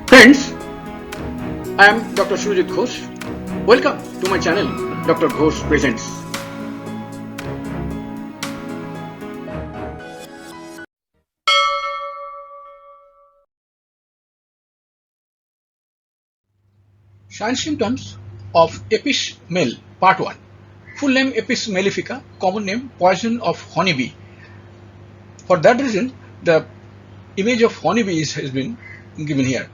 Friends, I am Dr. Ghosh. Welcome to my channel, Dr. Ghosh Presents. Signs symptoms of APIS male, Part 1. Full name Apis mellifica, common name poison of honeybee. For that reason, the image of honeybee has been given here.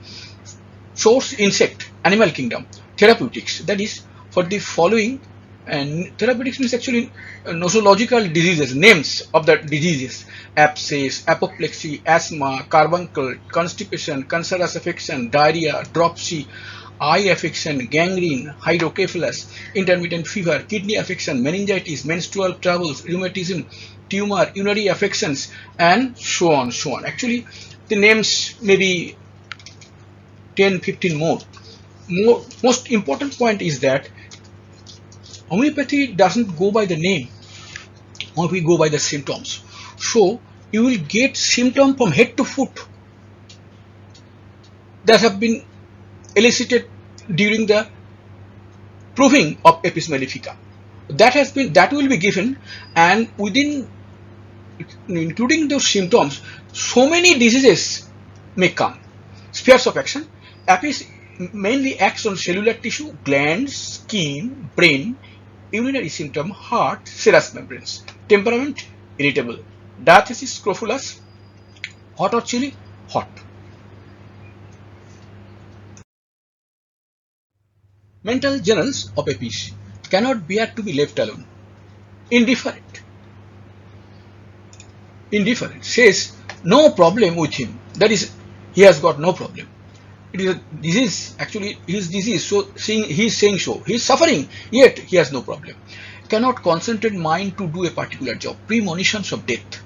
Source insect, animal kingdom, therapeutics, that is for the following, and therapeutics means actually nosological diseases, names of the diseases: abscess, apoplexy, asthma, carbuncle, constipation, cancerous affection, diarrhea, dropsy, eye affection, gangrene, hydrocephalus, intermittent fever, kidney affection, meningitis, menstrual troubles, rheumatism, tumor, urinary affections, and so on, so on. Actually, the names may be 10-15 more. Most important point is that homeopathy doesn't go by the name, or we go by the symptoms. So you will get symptom from head to foot that have been elicited during the proving of Apis mellifica. That will be given, and within including those symptoms, so many diseases may come. Spheres of action. Apis mainly acts on cellular tissue, glands, skin, brain, urinary symptom, heart, serous membranes. Temperament, irritable. Diathesis, scrofulous, hot or chilly, hot. Mental journals of Apis: cannot bear to be left alone. Indifferent. Indifferent. Says no problem with him. That is, he has got no problem. It is a disease, actually his disease, so he is saying so. He is suffering, yet he has no problem. Cannot concentrate mind to do a particular job. Premonitions of death.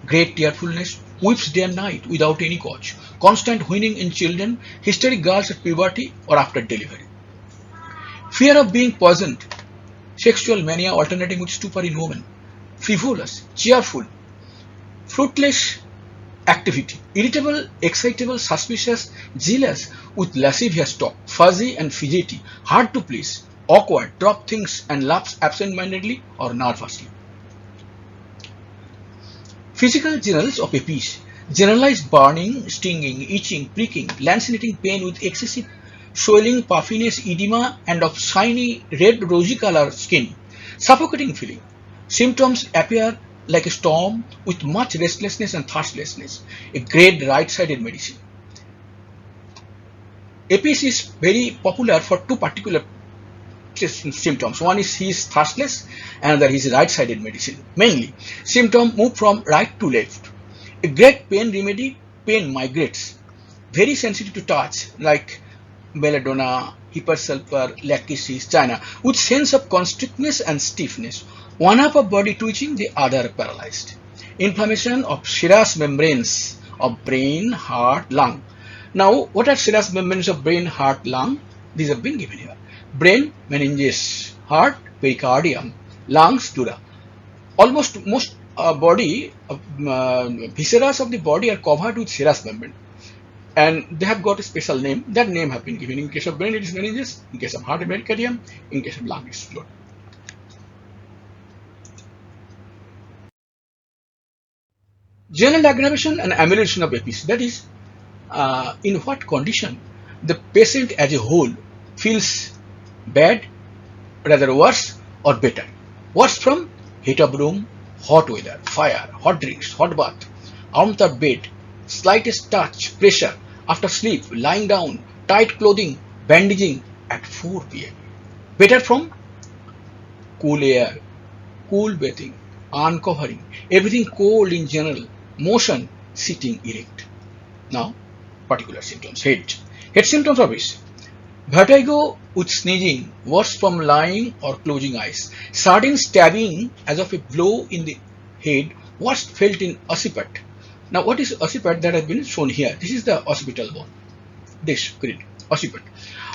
Great tearfulness. Weeps day and night without any cause. Constant whining in children. Hysteric girls at puberty or after delivery. Fear of being poisoned. Sexual mania alternating with stupor in women. Frivolous, cheerful, fruitless activity. Irritable, excitable, suspicious, jealous, with lascivious talk. Fuzzy and fidgety, hard to please, awkward, drop things and laughs absent-mindedly or nervously. Physical journals of Apis: generalized burning, stinging, itching, pricking, lancinating pain with excessive swelling, puffiness, edema, and of shiny red rosy color skin. Suffocating feeling. Symptoms appear like a storm with much restlessness and thirstlessness. A great right-sided medicine. Apis is very popular for two particular symptoms. One is he is thirstless, another is right-sided medicine. Mainly, symptom move from right to left. A great pain remedy, pain migrates. Very sensitive to touch, like belladonna, hypersulfur, lachesis, china, with sense of constrictness and stiffness. One half of body twitching, the other paralyzed. Inflammation of serous membranes of brain, heart, lung. Now, what are serous membranes of brain, heart, lung? These have been given here. Brain, meninges; heart, pericardium; lungs, dura. Almost most body, viscera of the body are covered with serous membrane, and they have got a special name. That name have been given. In case of brain, it is meninges. In case of heart, pericardium. In case of lung, it is fluid. General aggravation and amelioration of Apis, that is, in what condition the patient as a whole feels bad, rather worse, or better. Worse from heat of room, hot weather, fire, hot drinks, hot bath, warmth of bed, slightest touch, pressure, after sleep, lying down, tight clothing, bandaging at 4 p.m. Better from cool air, cool bathing, uncovering, everything cold in general, motion, sitting erect. Now, particular symptoms. Head symptoms of this: vertigo with sneezing, worse from lying or closing eyes. Sudden stabbing as of a blow in the head, worst felt in occiput. Now, what is occiput? That has been shown here. This is the occipital bone. This grid, occiput.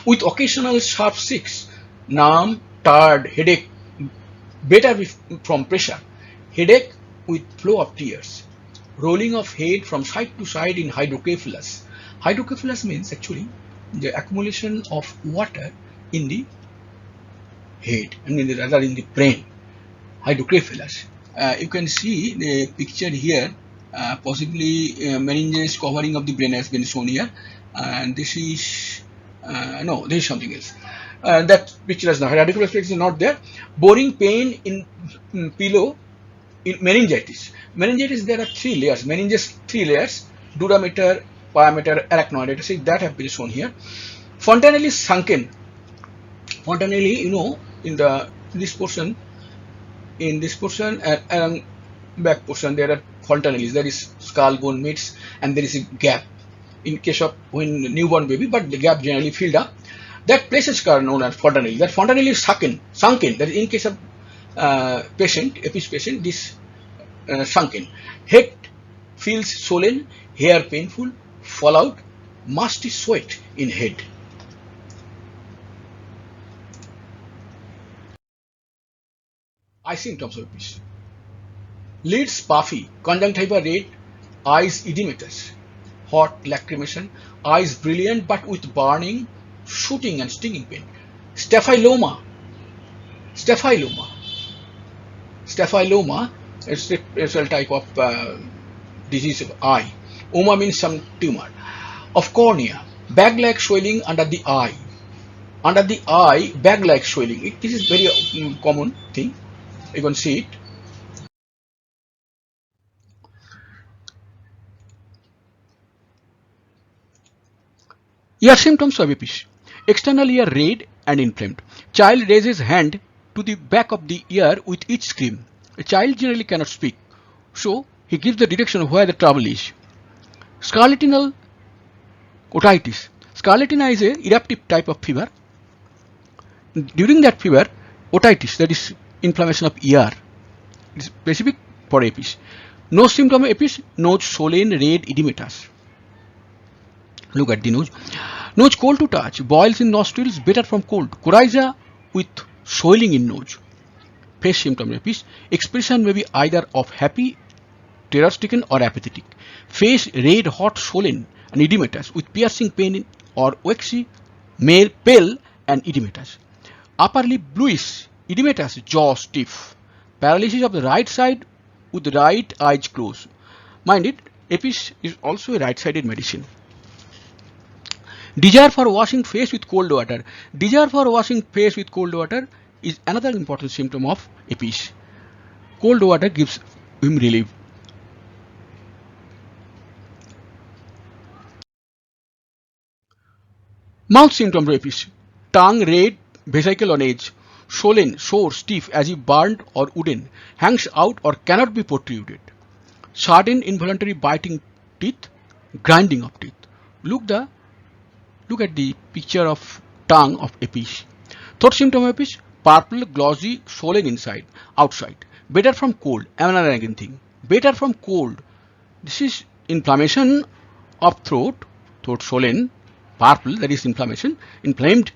With occasional sharp shakes, numb, tired, headache, better from pressure. Headache with flow of tears. Rolling of head from side to side in hydrocephalus. Hydrocephalus means actually the accumulation of water in the head, rather in the brain. Hydrocephalus. You can see the picture here. Possibly meninges covering of the brain has been shown here, and this is no, this is something else. That picture is not. Hydrocephalus is not there. Boring pain in pillow in meningitis. Meningitis, there are three layers. Meninges, three layers: durameter, pyometer, arachnoid. That have been shown here. Fontanelle is sunken. Fontanelle, in this portion and back portion, there are fontanelles. There is skull bone meets, and there is a gap. In case of when newborn baby, but the gap generally filled up. That places are known as fontanelle. That fontanelle is sunken. That is in case of patient, APIS patient, this sunken. Head feels swollen, hair painful, fallout, musty sweat in head. Eye symptoms of APIS. Lids puffy, conjunctiva red, eyes edematous, hot lacrimation, eyes brilliant but with burning, shooting and stinging pain. Staphyloma is a type of disease of eye. Oma means some tumor. Of cornea, bag-like swelling under the eye. Under the eye, bag-like swelling. This is very common thing. You can see it. Ear symptoms of APIS. External ear red and inflamed. Child raises hand to the back of the ear with each scream. A child generally cannot speak, so he gives the direction of where the trouble is. Scarlatinal otitis. Scarlatina is a eruptive type of fever. During that fever, otitis, that is inflammation of ear, is specific for APIS. Nose symptom of APIS: nose swollen, red, edematous. Look at the nose. Nose cold to touch, boils in nostrils, better from cold. Coryza with swelling in nose. Face symptom of APIS: expression may be either of happy, terror-stricken or apathetic. Face red, hot, swollen and edematous with piercing pain or waxy, pale and edematous. Upper lip bluish, edematous, jaw stiff. Paralysis of the right side with the right eyes closed. Mind it, APIS is also a right-sided medicine. Desire for washing face with cold water. Desire for washing face with cold water is another important symptom of APIS. Cold water gives him relief. Mouth symptoms of APIS: tongue red, vesicle on edge, swollen, sore, stiff as if burnt or wooden, hangs out or cannot be protruded. Sudden involuntary biting teeth, grinding of teeth. Look at the picture of tongue of APIS. Third symptom of APIS: purple, glossy, swollen inside, outside. Better from cold. Another again thing. Better from cold. This is inflammation of throat swollen, purple, that is inflammation, inflamed,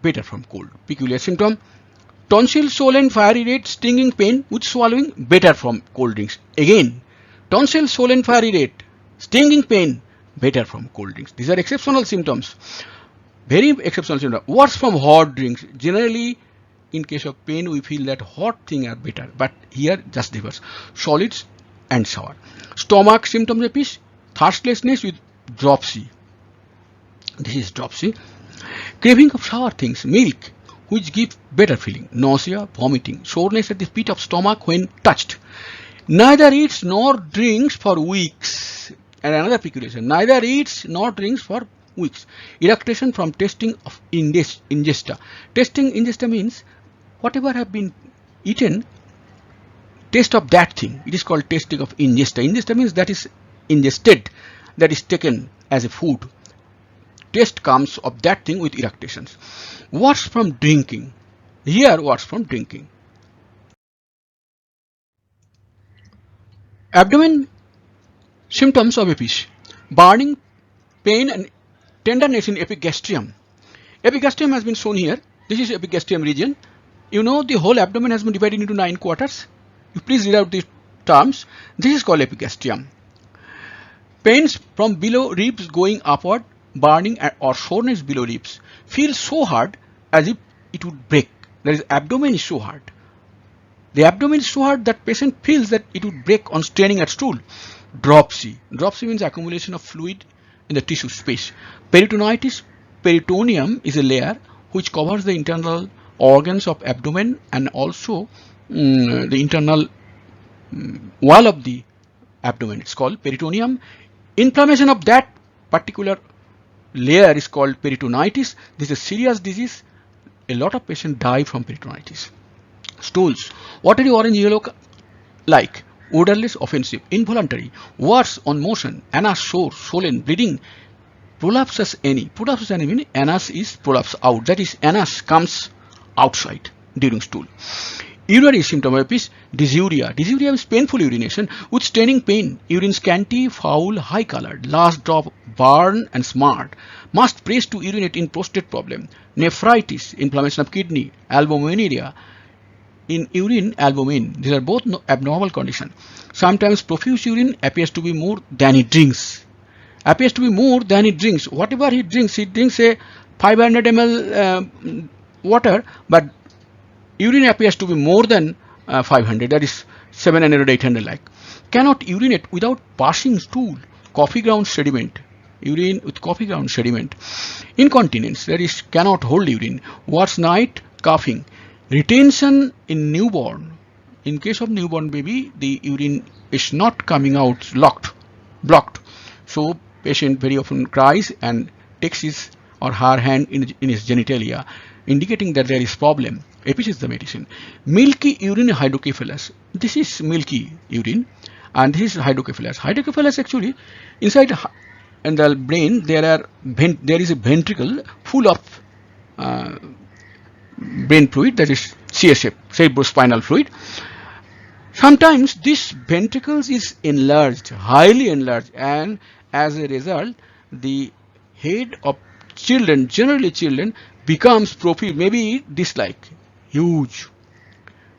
better from cold. Peculiar symptom: tonsil swollen, fiery red, stinging pain with swallowing, better from cold drinks. Again, tonsil swollen, fiery red, stinging pain, better from cold drinks. These are exceptional symptoms, very exceptional symptoms. Worse from hot drinks. Generally, in case of pain, we feel that hot things are better, but here just reverse. Solids and sour. Stomach symptoms of APIS: thirstlessness with dropsy. This is dropsy. Craving of sour things, milk, which give better feeling. Nausea, vomiting, soreness at the pit of stomach when touched. Neither eats nor drinks for weeks. And another peculiarism: neither eats nor drinks for weeks. Eructation from tasting of ingesta. Tasting ingesta means whatever have been eaten, taste of that thing. It is called tasting of ingesta. Ingesta means that is ingested, that is taken as a food. Taste comes of that thing with eructations. Worse from drinking. Here, worse from drinking. Abdomen symptoms of APIS: burning, pain and tenderness in epigastrium. Epigastrium has been shown here. This is epigastrium region. You know the whole abdomen has been divided into 9 quarters. You please read out these terms. This is called epigastrium. Pains from below ribs going upward, burning or soreness below ribs. Feels so hard as if it would break. That is, abdomen is so hard. The abdomen is so hard that patient feels that it would break on straining at stool. Dropsy. Dropsy means accumulation of fluid in the tissue space. Peritonitis. Peritoneum is a layer which covers the internal organs of abdomen and also the internal wall of the abdomen. It's called peritoneum. Inflammation of that particular layer is called peritonitis. This is a serious disease. A lot of patients die from peritonitis. Stools. Watery orange yellow like. Odorless, offensive, involuntary, worse on motion, anus sore, swollen, bleeding, prolapsus ani. Prolapsus ani means anus is prolapse out. That is, anus comes outside during stool. Urinary symptom of APIS, dysuria. Dysuria is painful urination with staining pain. Urine scanty, foul, high colored. Last drop burn and smart. Must press to urinate in prostate problem. Nephritis, inflammation of kidney. Albuminuria. In urine, albumin. These are both abnormal conditions. Sometimes profuse urine appears to be more than he drinks. Appears to be more than he drinks. Whatever he drinks a 500 ml water, but urine appears to be more than 500. That is 700 or 800 like. Cannot urinate without passing stool. Coffee ground sediment. Urine with coffee ground sediment. Incontinence. That is, cannot hold urine. Worst night, coughing. Retention in newborn. In case of newborn baby, the urine is not coming out, blocked. So patient very often cries and takes his or her hand in his genitalia, indicating that there is problem. APIS is the medicine. Milky urine hydrocephalus. This is milky urine and this is hydrocephalus. Hydrocephalus actually inside in the brain there is a ventricle full of brain fluid, that is CSF, cerebrospinal fluid. Sometimes this ventricles is enlarged, highly enlarged, and as a result the head of children, generally children, becomes profuse, maybe this like huge.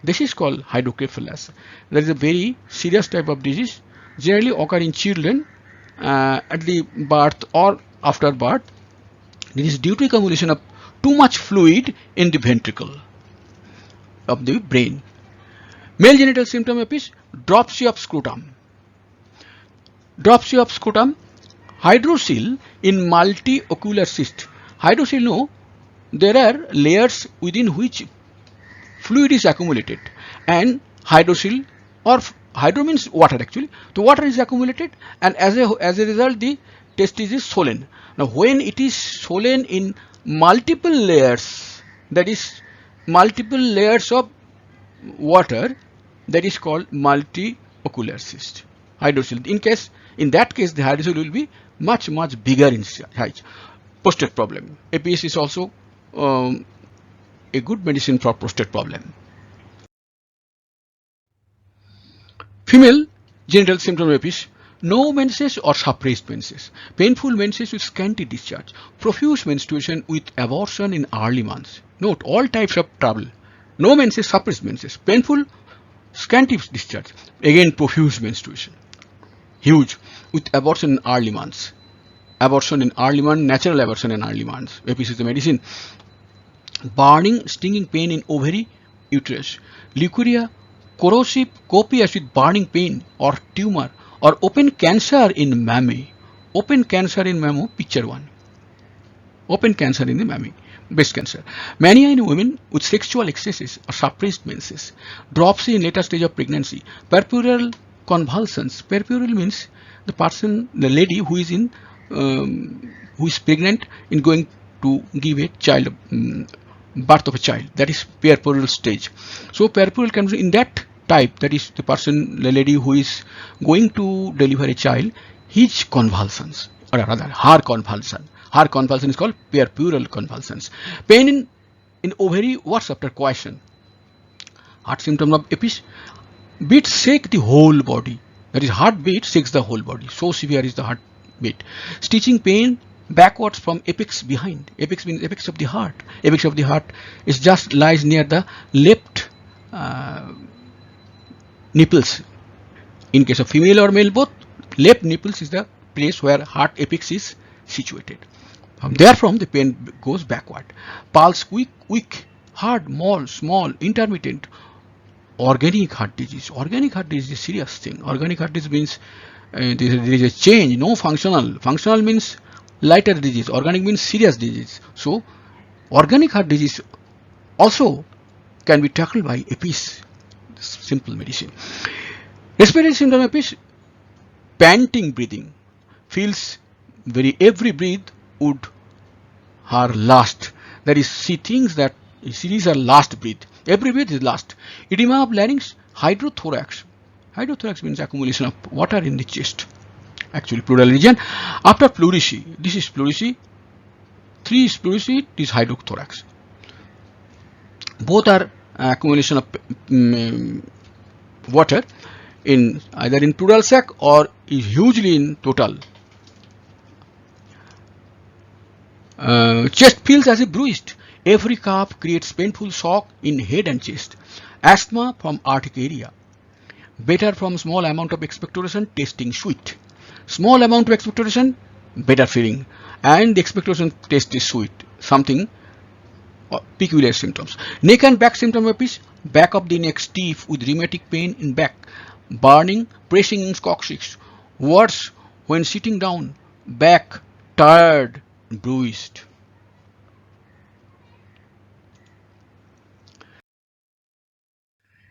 This is called hydrocephalus. That is a very serious type of disease, generally occur in children at the birth or after birth. This is due to accumulation of too much fluid in the ventricle of the brain. Male genital symptom of APIS, dropsy of scrotum. Dropsy of scrotum, hydrocele in multiocular cyst. Hydrocele, no, there are layers within which fluid is accumulated, and hydrocele, or hydro means water actually. The water is accumulated, and as a result the testis is swollen. Now when it is swollen in multiple layers, that is multiple layers of water, that is called multiocular cyst, hydrocele. In that case the hydrocele will be much bigger in size. Prostate problem. APIS is also a good medicine for prostate problem. Female genital symptom of APIS, no menses or suppressed menses, painful menses with scanty discharge, profuse menstruation with abortion in early months. Note all types of trouble. No menses, suppressed menses, painful, scanty discharge, again profuse menstruation, huge, with abortion in early months. Abortion in early months, natural abortion in early months. APIS is the medicine. Burning, stinging pain in ovary, uterus, leukorrhea, corrosive, copious with burning pain or tumor, or open cancer in mammary. Open cancer in mammary, picture 1. Open cancer in the mammary, breast cancer. Mania in women with sexual excesses or suppressed menses. Dropsy in later stage of pregnancy. Puerperal convulsions. Puerperal means the person, the lady who is pregnant in going to give a child, birth of a child. That is puerperal stage. So puerperal can be in that type, that is the person, the lady who is going to deliver a child, his convulsions, or rather her convulsion. Her convulsion is called puerperal convulsions. Pain in ovary, worse after coition. Heart symptom of APIS, beats shake the whole body. That is, heartbeat shakes the whole body. So severe is the heartbeat. Stitching pain backwards from apex behind. Apex means apex of the heart. Apex of the heart is just lies near the left nipples. In case of female or male both, left nipples is the place where heart apex is situated. Therefrom, the pain goes backward. Pulse weak, hard, small, intermittent. Organic heart disease. Organic heart disease is a serious thing. Organic heart disease means there is a change, no functional. Functional means lighter disease. Organic means serious disease. So, organic heart disease also can be tackled by APIS, simple medicine. Respiratory symptom APIS, panting breathing, feels every breath would her last. That is, she thinks that she is her last breath. Every breath is last. Edema of larynx, hydrothorax. Hydrothorax means accumulation of water in the chest. Actually, pleural region. After pleurisy, this is pleurisy. 3 is pleurisy, this is hydrothorax. Both are accumulation of water in either in pleural sac or is hugely in total. Chest feels as if bruised. Every cough creates painful shock in head and chest. Asthma from urticaria. Better from small amount of expectoration, tasting sweet. Small amount of expectoration, better feeling. And the expectoration taste is sweet. Something peculiar symptoms. Neck and back symptom APIS. Back of the neck stiff with rheumatic pain in back. Burning, pressing in coccyx. Worse when sitting down. Back tired, bruised.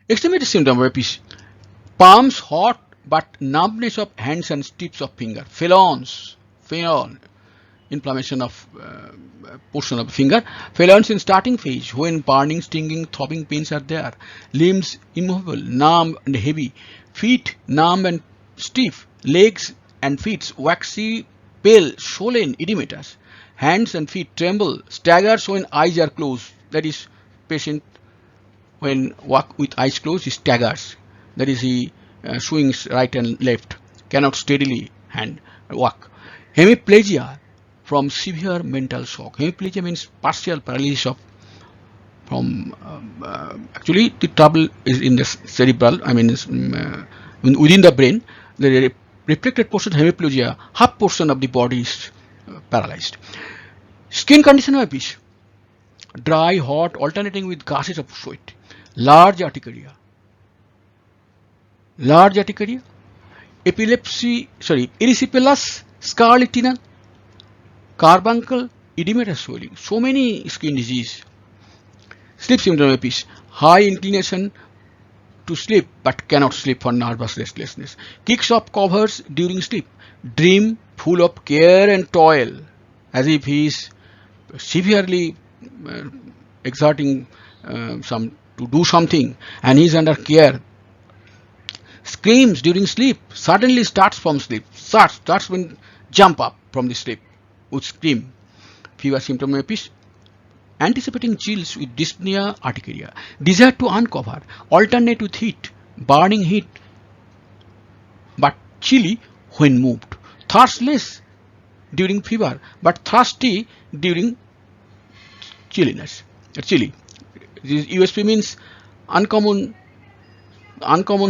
Extremity symptom of APIS. Palms hot but numbness of hands and tips of finger. Phelons, inflammation of portion of finger. Phelons in starting phase when burning, stinging, throbbing pains are there. Limbs immovable, numb and heavy. Feet numb and stiff. Legs and feet waxy, pale, swollen, edematous. Hands and feet tremble, staggers when eyes are closed. That is, patient when walk with eyes closed, he staggers. That is, he swings right and left, cannot steadily walk. Hemiplegia from severe mental shock. Hemiplegia means partial paralysis actually the trouble is in the cerebral, within the brain. The reflected portion hemiplegia, half portion of the body is paralyzed. Skin condition of APIS. Dry, hot, alternating with gushes of sweat. Large urticaria. Erysipelas, scarlatina, carbuncle, edematous swelling. So many skin disease. Sleep symptom APIS. High inclination to sleep but cannot sleep for nervous restlessness. Kicks of covers during sleep. Dream full of care and toil, as if he is severely exerting to do something and he is under care. Screams during sleep. Suddenly starts from sleep. Starts when jump up from the sleep with scream. Fever symptom APIS. Anticipating chills with dyspnea, urticaria. Desire to uncover. Alternate with heat. Burning heat but chilly when moved. Thirstless during fever but thirsty during chilliness. Chilly. This USP means uncommon,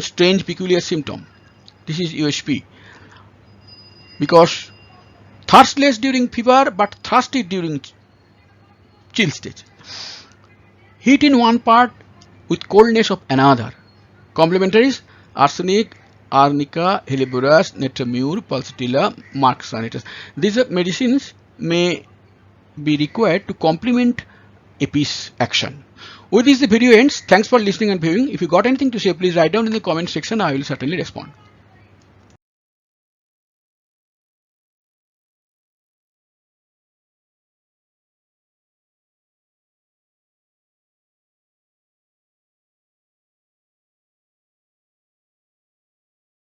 strange, peculiar symptom. This is USP. Because thirstless during fever but thirsty during chill stage. Heat in one part with coldness of another. Complementaries: arsenic, arnica, helleborus, netramure, pulsatilla, marx sanitas. These medicines may be required to complement APIS action. With this, the video ends. Thanks for listening and viewing. If you got anything to say, please write down in the comment section. I will certainly respond.